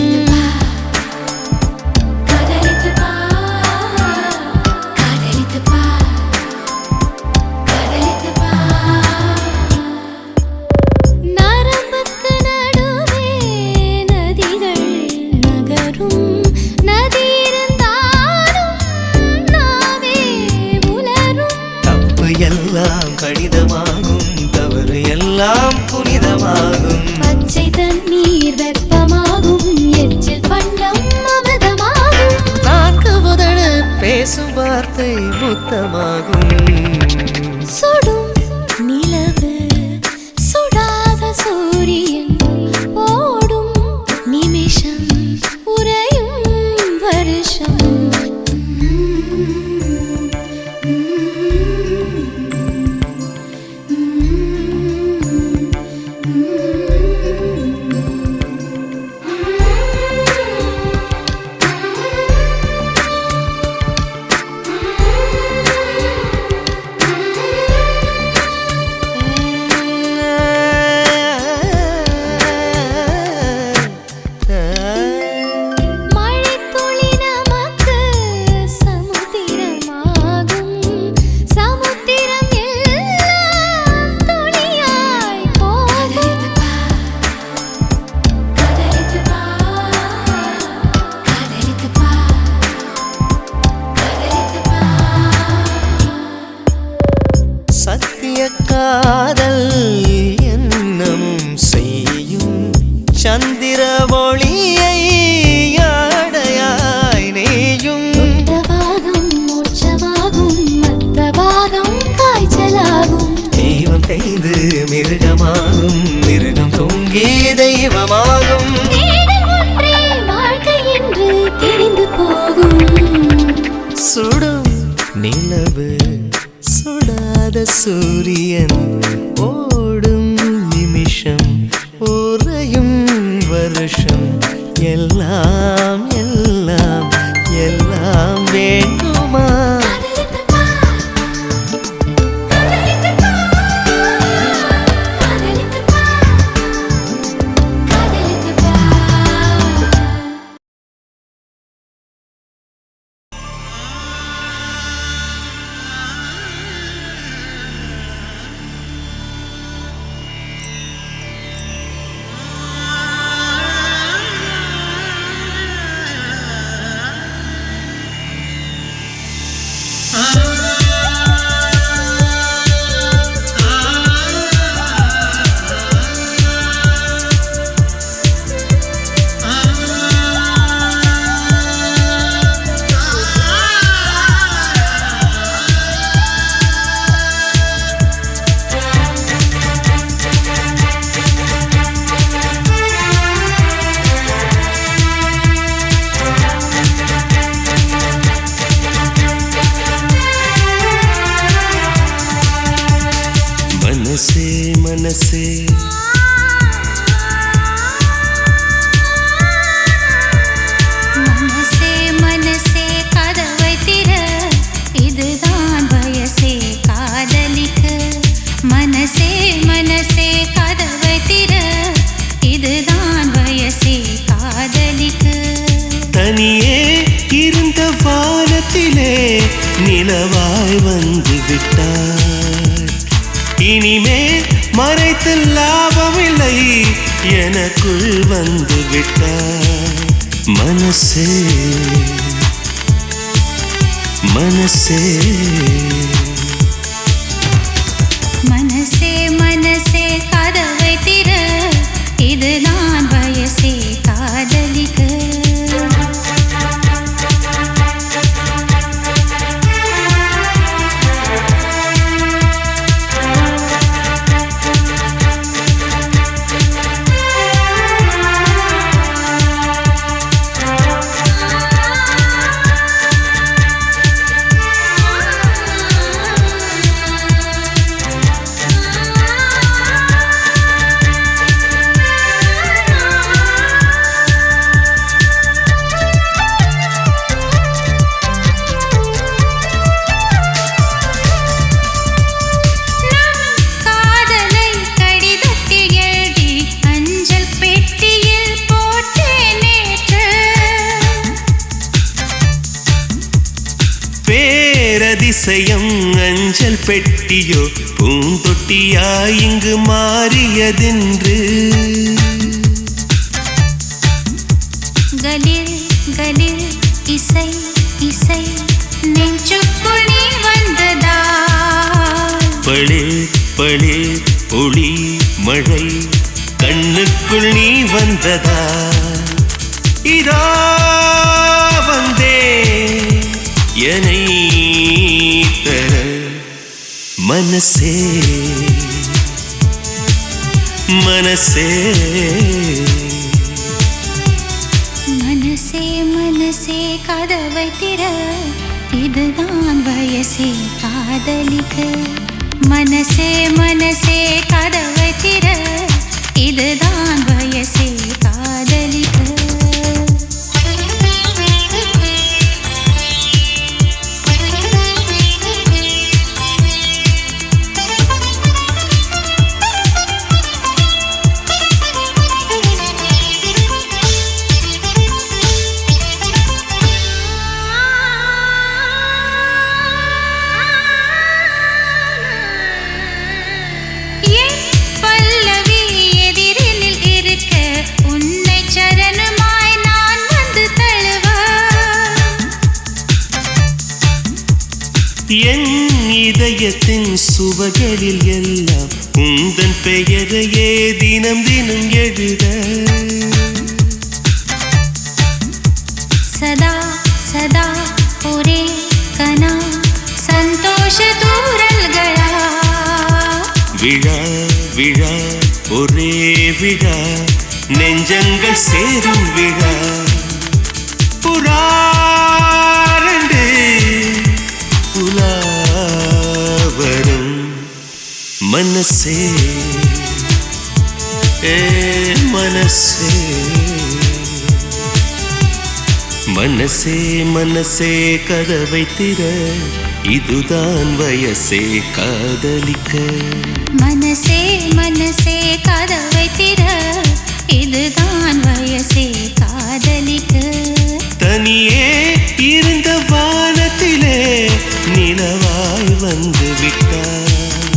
Speaker 1: மிருகமாகும் மிருகம் தொங்கே தெய்வமாகும்
Speaker 2: தேடல் ஒன்றே வாழ்க்கை என்று தெரிந்து போகும்
Speaker 1: சுடும் நிலவு சுடாத சூரியன் ஓடும் நிமிஷம் உறையும் வருஷம் எல்லாம் எல்லாம் எல்லாம் வேண்டுமா மனசே மனசே
Speaker 2: மனசே மனசே கதவை திற இதுதான் வயசே காதலிக்க மனசே மனசே கதவை திற இதுதான் வயசே காதலிக்க
Speaker 1: தனியே இருந்த வானத்திலே நிலவாய் வந்து விட்டாய் இனிமே மறைத்து லாபமில்லை எனக்குள் வந்து விட்டாய் மனசே மனசே
Speaker 2: மனசே மனசே கதவை திற இதுதான் வயசே காதலிக்க
Speaker 1: பேரதிசயம் அஞ்சல் பெட்டியோ பூந்தொட்டியாய் இங்கு மாறியதென்று
Speaker 2: கலில் கலில் இசை இசை நெஞ்சுக்குள் நீ வந்ததா
Speaker 1: பளே பளே ஒளி மழை கண்ணுக்குள் நீ வந்ததா இதோ வந்தே என்னை தர மனசே மனசே
Speaker 2: மனசே மனசே கதவை திற இதுதான் வயசே காதலிக்க மனசே மனசே கதவை திற இதுதான் வயசே காதலிக்க
Speaker 1: என் இதயத்தின் சுவகளில் எல்லாம் உந்தன் பெயரையே தினம் தினம் எழுத
Speaker 2: சதா சதா ஒரே கனா சந்தோஷ தூரல்களா
Speaker 1: விழா விழா விழா ஒரே விழா நெஞ்சங்கள் சேரும் விழா புறாரண்டு புலாவரும் மனசே மனசே மனசே மனசே கதவை திற இதுதான் வயசே காதலிக்க
Speaker 2: மனசே மனசே கதவை திற இதுதான் வயசே காதலிக்க
Speaker 1: தனியே இருந்த வானத்திலே நிலவாய் வந்து விட்டார்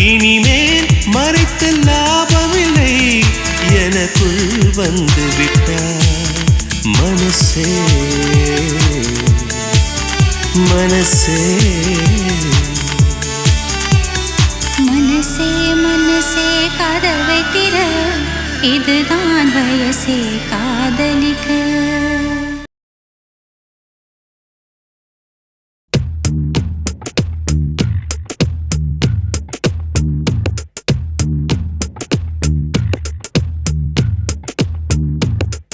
Speaker 1: இனிமேல் மறைத்த லாபமில்லை எனக்குள் வந்து விட்டார் மனசே மனசே
Speaker 2: மனசே மனசே கதவை திற இதுதான் வயசே காதலிக்க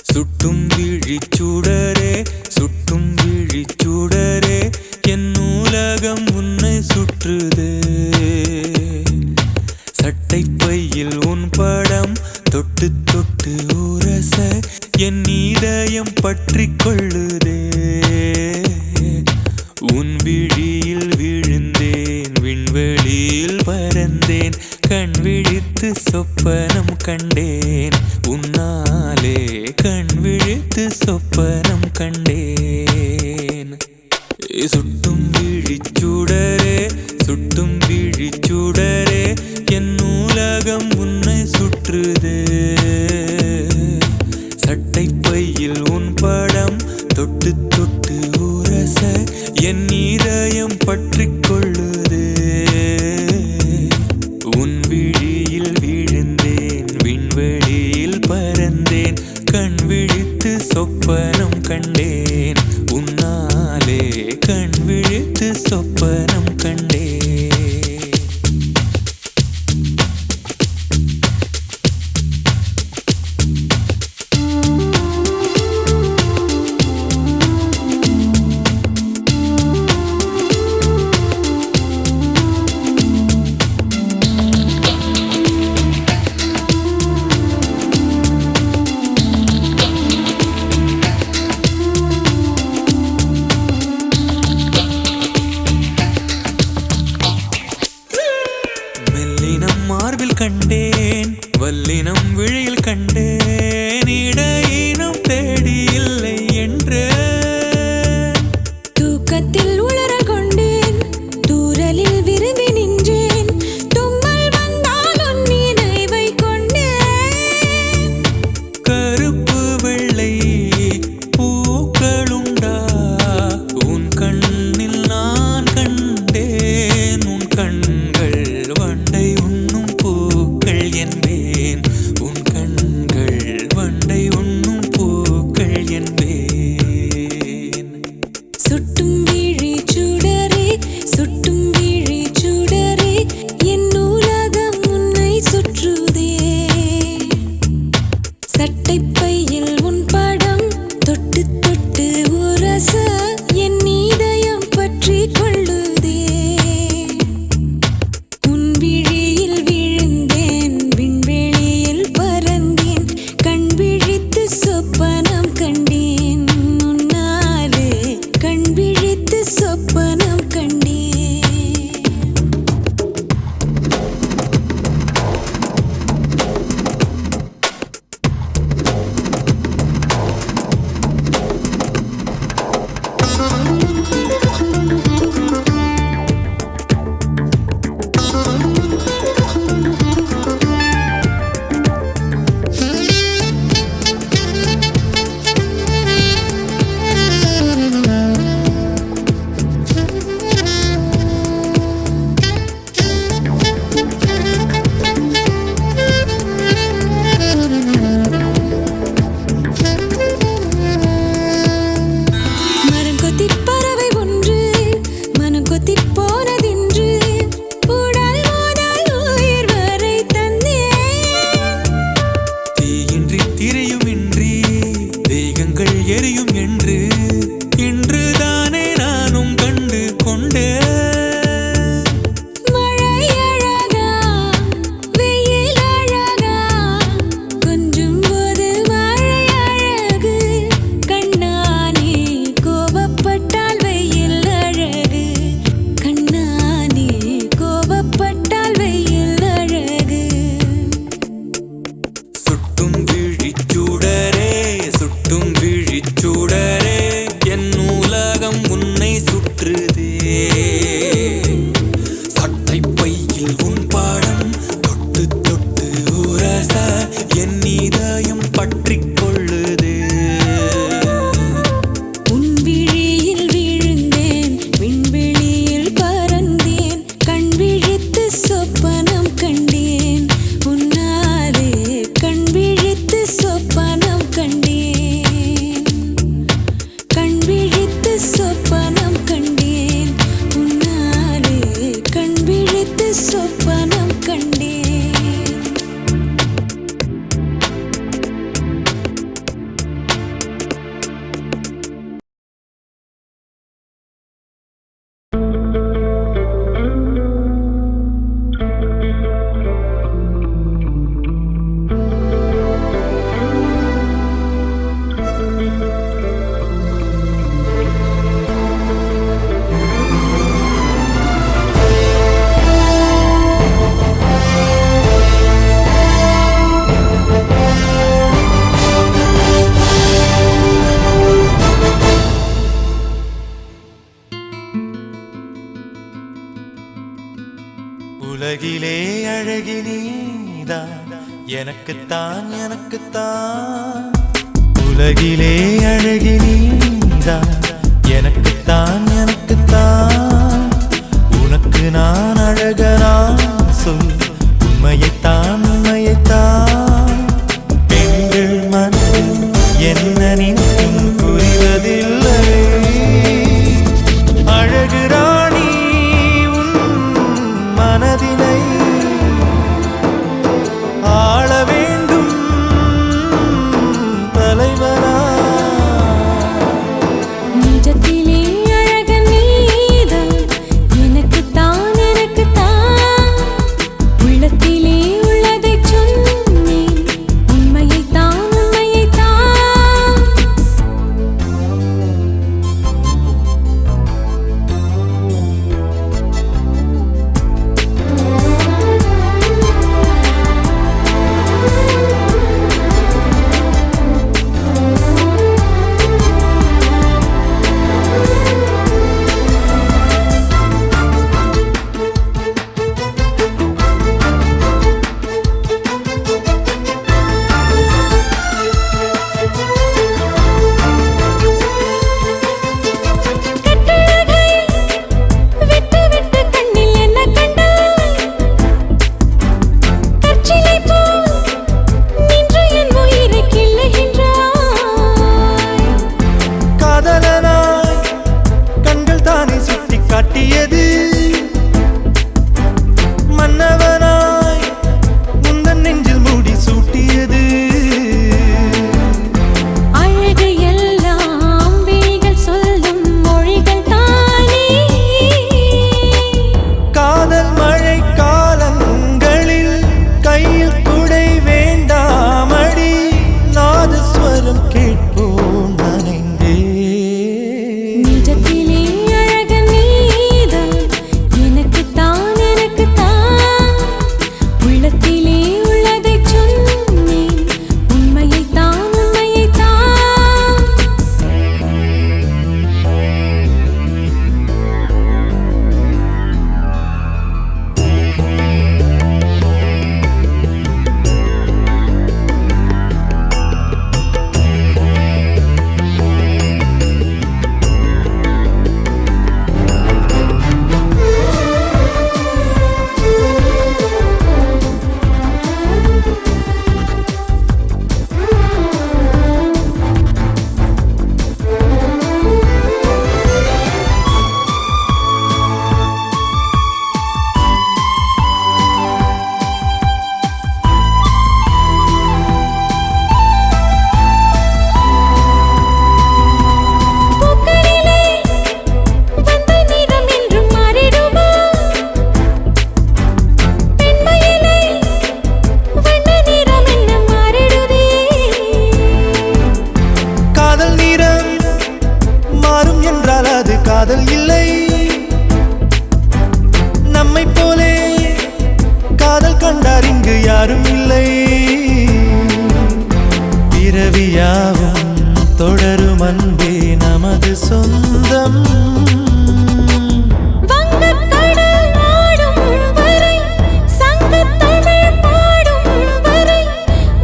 Speaker 5: சுட்டும் விழிச்சூடரே சுட்டும் விழிச்சூடரே என் நூலகம் உன்னை சுற்றுதே சட்டை பையில் உன் படம் தொட்டு தொட்டு உரச என் இதயம் பற்றிக் கொள்ளுதே உன் விழியில் விழுந்தேன் விண்வெளியில் பறந்தேன் கண் விழித்து சொப்பனம் கண்டேன் உன்னாலே கண் விழித்து சொப்பனம் கண்டேன் சுட்டும் விழிச்சூடரே சுட்டும் விழிச்சூடரே என் நூலகம் உன்னை சுற்றுதே சட்டை பையில் உன் படம் தொட்டு தொட்டு உரச என் இதயம் பற்றிக் கொள்ளுதே உன் விழியில் விழுந்தேன் விண்வெளியில் பறந்தேன் கண் விழித்து சொப்பனம் கண்டேன் உன்னாலே கண் விழித்து சொப்பனம் கண்டேன் மெல்லினம் மார்பில் கண்டேன் வல்லினம் விழியில் கண்டேன் இடையினம் தேடி இல்லை என்று
Speaker 2: தூக்கத்தில் உளறல் கொண்டேன் தூரலில் விரும்பி நின்றேன் தும்மல் வந்தால் உன் நினைவை கொண்டேன்
Speaker 5: கருப்பு வெள்ளை பூக்களுண்டா உன் கண்ணில் நான் கண்டேன் உன் கண்கள் வண்டை உண்ணும் பூக்கள் என்பேன் உன் கண்கள் வண்டை உண்ணும்
Speaker 3: நீதான் எனக்குத்தான் எனக்குத்தான் உலகிலே அழகி நீதான் எனக்குத்தான் எனக்குத்தான் உனக்கு நான் அழகனா சொல் உண்மையைத்தான் உண்மையைத்தான் பெண்கள் மனதில் என்ன நினைக்கும் புரிவதில்லை அழகு ராணி உன் மனதினை ஆள வேண்டும் தலைவனா
Speaker 2: நிஜத்திலே அழகன் நீதான் எனக்குத்தான் எனக்குத்தான் உள்ளத்திலே உள்ளதைச் சொன்னேன் உண்மையைத்தான் உண்மையைத்தான் கட்டழகை விட்டு விட்டு கண்ணில் என்ன கண்டாய் கற்சிலை போல் நின்று என் உயிரை கிள்ளுகின்றாய்
Speaker 3: காதலனாய் கண்கள் தானே சுட்டி காட்டியது மன்னவனாய் முந்தன் நெஞ்சில் மூடி சூட்டியது
Speaker 2: அழகு எல்லாம் விழிகள் சொல்லும் மொழிகள் தானே
Speaker 3: காதல் மழை காலங்களில் கையில் குடை வேண்டாமடி நாதஸ்வரம் கேட்போம் நனைந்தே
Speaker 2: நிஜத்திலே அழகன் நீதான் எனக்குத்தான் எனக்குத்தான் உள்ளத்திலே உள்ளதைச் சொன்னேன் உண்மையைத்தான் உண்மையைத்தான் பூக்களிலே வந்த நிறம் என்றும் மாறிடுமா பெண்மையிலே வண்ண நிறம் என்ன மாறிடுதே
Speaker 3: காதல் நிறம் மாறும் என்றால் அது காதல் இல்லை நம்மை போலே காதல் கண்டார் இங்கு யாரும் இல்லை பிறவியாவும் தொடரும் அன்பே நமது சொந்தம்
Speaker 2: வங்கக் கடல் ஆடும் வரை சங்கத் தமிழ் பாடும் வரை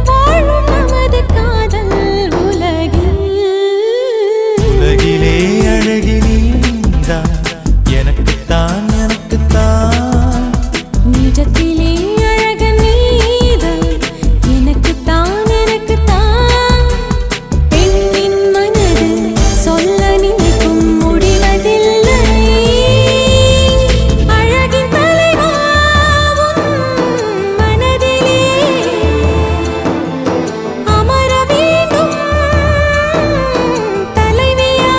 Speaker 2: வாழும் நமது காதல் உலகில்
Speaker 3: உலகிலே அழகி நீதான் எனக்குத்தான் எனக்குத்தான்
Speaker 2: நிஜத்திலே அழகன் நீதான் எனக்குத்தான் எனக்குத்தான் பெண்ணின் மனது சொல்ல நினைக்கும் முடிவதில்லை அழகின் தலைவா உன் மனதிலே அமர வேண்டும் தலைவியா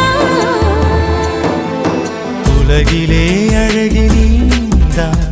Speaker 3: உலகிலே அழகி நீதான்